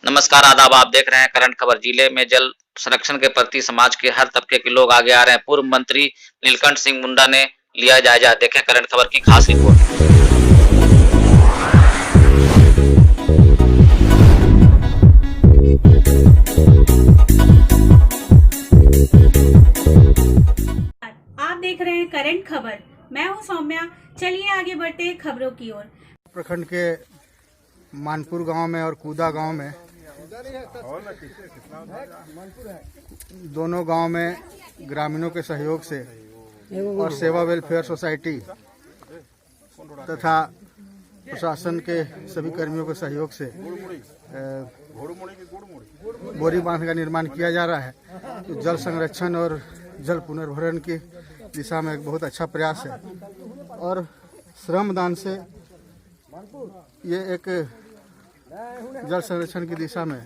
नमस्कार आदाब, आप देख रहे हैं करंट खबर। जिले में जल संरक्षण के प्रति समाज के हर तबके के लोग आगे आ रहे हैं। पूर्व मंत्री नीलकंठ सिंह मुंडा ने लिया जायजा। देखें करंट खबर की खास रिपोर्ट। आप देख रहे हैं करंट खबर। मैं हूं सौम्या। चलिए आगे बढ़ते हैं खबरों की ओर। प्रखंड के मानपुर गांव में और कूदा गांव में दोनों गांव में ग्रामीणों के सहयोग से और सेवा वेलफेयर सोसाइटी तथा प्रशासन के सभी कर्मियों के सहयोग से बोरी बांध का निर्माण किया जा रहा है। तो जल संरक्षण और जल पुनर्भरण की दिशा में एक बहुत अच्छा प्रयास है और श्रमदान से ये एक जल संरक्षण की दिशा में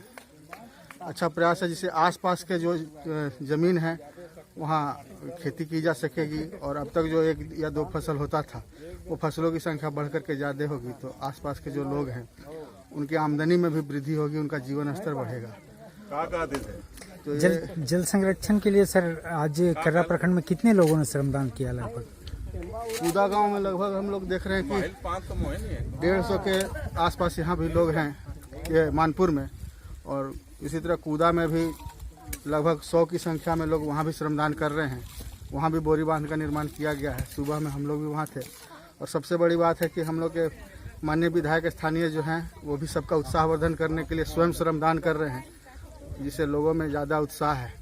अच्छा प्रयास है, जिससे आसपास के जो ज़मीन है वहाँ खेती की जा सकेगी और अब तक जो 1 या 2 फसल होता था वो फसलों की संख्या बढ़ कर के ज़्यादा होगी। तो आसपास के जो लोग हैं उनकी आमदनी में भी वृद्धि होगी, उनका जीवन स्तर बढ़ेगा। तो जल संरक्षण के लिए सर आज कर्रा प्रखंड में कितने लोगों ने श्रमदान किया? लगभग कूदा गांव में लगभग हम लोग देख रहे हैं कि 150 के आसपास यहाँ भी लोग हैं ये मानपुर में, और इसी तरह कूदा में भी लगभग 100 की संख्या में लोग वहाँ भी श्रमदान कर रहे हैं। वहाँ भी बोरी बांध का निर्माण किया गया है। सुबह में हम लोग भी वहाँ थे और सबसे बड़ी बात है कि हम लोग के माननीय विधायक स्थानीय जो हैं वो भी सबका उत्साहवर्धन करने के लिए स्वयं श्रमदान कर रहे हैं, जिससे लोगों में ज़्यादा उत्साह है।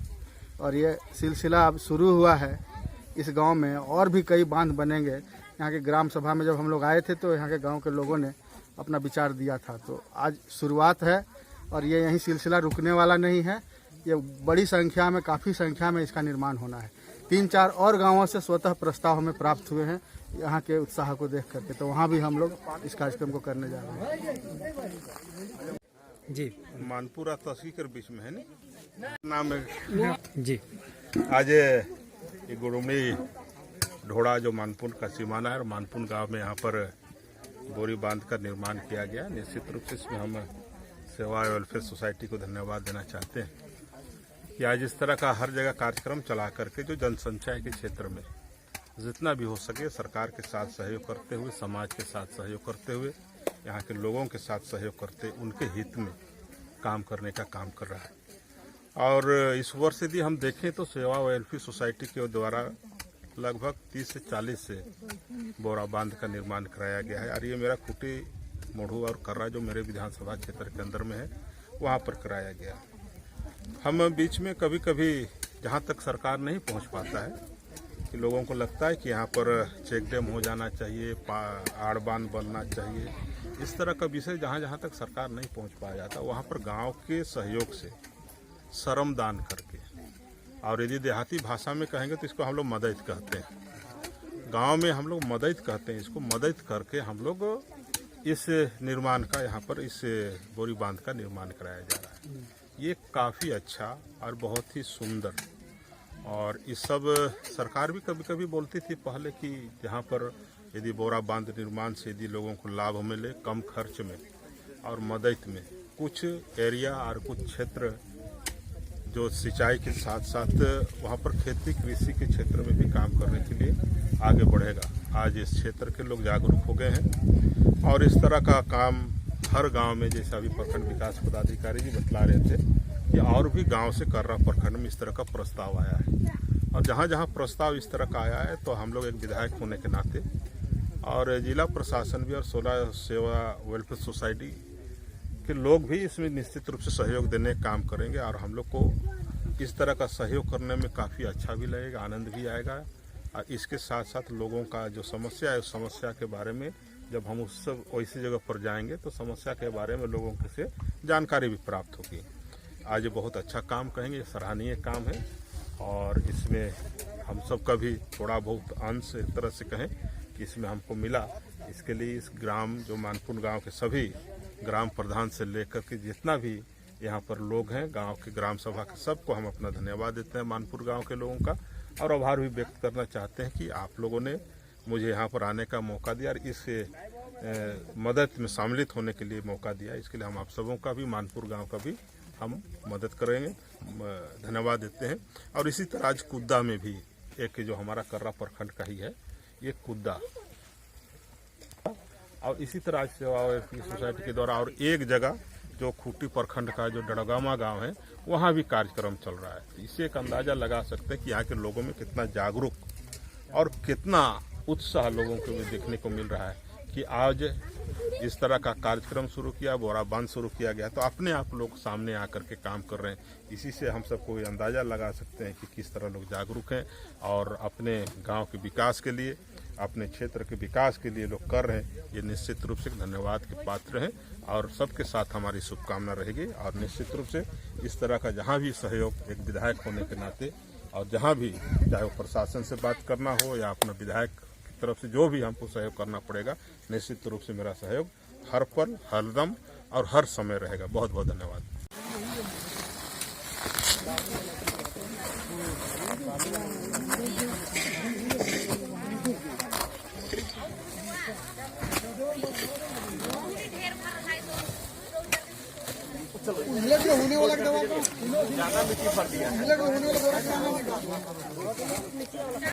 और ये सिलसिला अब शुरू हुआ है। इस गांव में और भी कई बांध बनेंगे। यहाँ के ग्राम सभा में जब हम लोग आए थे तो यहाँ के गांव के लोगों ने अपना विचार दिया था। तो आज शुरुआत है और ये यही सिलसिला रुकने वाला नहीं है। ये बड़ी संख्या में, काफ़ी संख्या में इसका निर्माण होना है। 3-4 और गाँवों से स्वतः प्रस्ताव हमें प्राप्त हुए हैं यहाँ के उत्साह को देख करके। तो वहाँ भी हम लोग इस कार्यक्रम को करने जा रहे हैं। जी, मानपुरा तहसील के बीच में है ना नाम है जी। आज ये गुड़ुमड़ी ढोड़ा जो मानपुर का सीमाना है और मानपुर गांव में यहाँ पर बोरी बांध का निर्माण किया गया। निश्चित रूप से इसमें हम सेवा वेलफेयर सोसाइटी को धन्यवाद देना चाहते हैं कि आज इस तरह का हर जगह कार्यक्रम चला करके जो जनसंख्या के क्षेत्र में जितना भी हो सके सरकार के साथ सहयोग करते हुए, समाज के साथ सहयोग करते हुए, यहाँ के लोगों के साथ सहयोग करते उनके हित में काम करने का काम कर रहा है। और इस वर्ष यदि हम देखें तो सेवा वेलफेयर सोसाइटी के द्वारा लगभग 30 से 40 से बोरा बांध का निर्माण कराया गया है। और ये मेरा खूटी, मोढ़ू और कर्रा जो मेरे विधानसभा क्षेत्र के अंदर में है वहाँ पर कराया गया। हम बीच में कभी कभी जहाँ तक सरकार नहीं पहुँच पाता है कि लोगों को लगता है कि यहाँ पर चेक डैम हो जाना चाहिए, आड़ बांध बनना चाहिए, इस तरह का विषय जहाँ जहाँ तक सरकार नहीं पहुँच पाया जाता वहाँ पर गाँव के सहयोग से श्रमदान करके, और यदि देहाती भाषा में कहेंगे तो इसको हम लोग मदद कहते हैं। गांव में हम लोग मदद कहते हैं। इसको मदद करके हम लोग इस निर्माण का यहाँ पर इस बोरी बांध का निर्माण कराया जा रहा है। ये काफ़ी अच्छा और बहुत ही सुंदर, और इस सब सरकार भी कभी कभी बोलती थी पहले कि यहाँ पर यदि बोरा बांध निर्माण से यदि लोगों को लाभ मिले कम खर्च में और मदद में, कुछ एरिया और कुछ क्षेत्र जो सिंचाई के साथ साथ वहाँ पर खेती कृषि के क्षेत्र में भी काम करने के लिए आगे बढ़ेगा। आज इस क्षेत्र के लोग जागरूक हो गए हैं और इस तरह का काम हर गांव में, जैसे अभी प्रखंड विकास पदाधिकारी जी बतला रहे थे कि और भी गांव से कर्रा प्रखंड में इस तरह का प्रस्ताव आया है। और जहाँ जहाँ प्रस्ताव इस तरह का आया है तो हम लोग एक विधायक होने के नाते और जिला प्रशासन भी और 16 सेवा वेलफेयर सोसाइटी के लोग भी इसमें निश्चित रूप से सहयोग देने का काम करेंगे। और हम लोग को इस तरह का सहयोग करने में काफ़ी अच्छा भी लगेगा, आनंद भी आएगा। और इसके साथ साथ लोगों का जो समस्या है उस समस्या के बारे में जब हम उस सब वैसी जगह पर जाएंगे तो समस्या के बारे में लोगों से जानकारी भी प्राप्त होगी। आज ये बहुत अच्छा काम कहेंगे, सराहनीय काम है और इसमें हम सब का भी थोड़ा बहुत अंश एक तरह से कहें कि इसमें हमको मिला। इसके लिए इस ग्राम जो मानपुर गाँव के सभी ग्राम प्रधान से लेकर के जितना भी यहाँ पर लोग हैं गांव के ग्राम सभा के, सबको हम अपना धन्यवाद देते हैं मानपुर गांव के लोगों का। और आभार भी व्यक्त करना चाहते हैं कि आप लोगों ने मुझे यहाँ पर आने का मौका दिया और इस मदद में सम्मिलित होने के लिए मौका दिया। इसके लिए हम आप सबों का भी, मानपुर गांव का भी हम मदद करेंगे, धन्यवाद देते हैं। और इसी तरह आज कुद्दा में भी एक जो हमारा कर्रा प्रखंड का ही है ये कुद्दा, और इसी तरह आज सेवा सोसाइटी के द्वारा और एक जगह जो खूंटी प्रखंड का जो डड़गामा गांव है वहाँ भी कार्यक्रम चल रहा है। इससे एक अंदाजा लगा सकते हैं कि यहाँ के लोगों में कितना जागरूक और कितना उत्साह लोगों को भी देखने को मिल रहा है कि आज इस तरह का कार्यक्रम शुरू किया, बोरा बांध शुरू किया गया, तो अपने आप लोग सामने आकर के काम कर रहे हैं। इसी से हम सबको ये अंदाजा लगा सकते हैं कि किस तरह लोग जागरूक हैं और अपने गांव के विकास के लिए, अपने क्षेत्र के विकास के लिए लोग कर रहे हैं। ये निश्चित रूप से धन्यवाद के पात्र हैं और सबके साथ हमारी शुभकामना रहेगी। और निश्चित रूप से इस तरह का जहाँ भी सहयोग एक विधायक होने के नाते और जहाँ भी, चाहे वो प्रशासन से बात करना हो या अपना विधायक की तरफ से जो भी हमको सहयोग करना पड़ेगा, निश्चित रूप से मेरा सहयोग हर पल, हर दम और हर समय रहेगा। बहुत बहुत धन्यवाद। होने वाला दवा को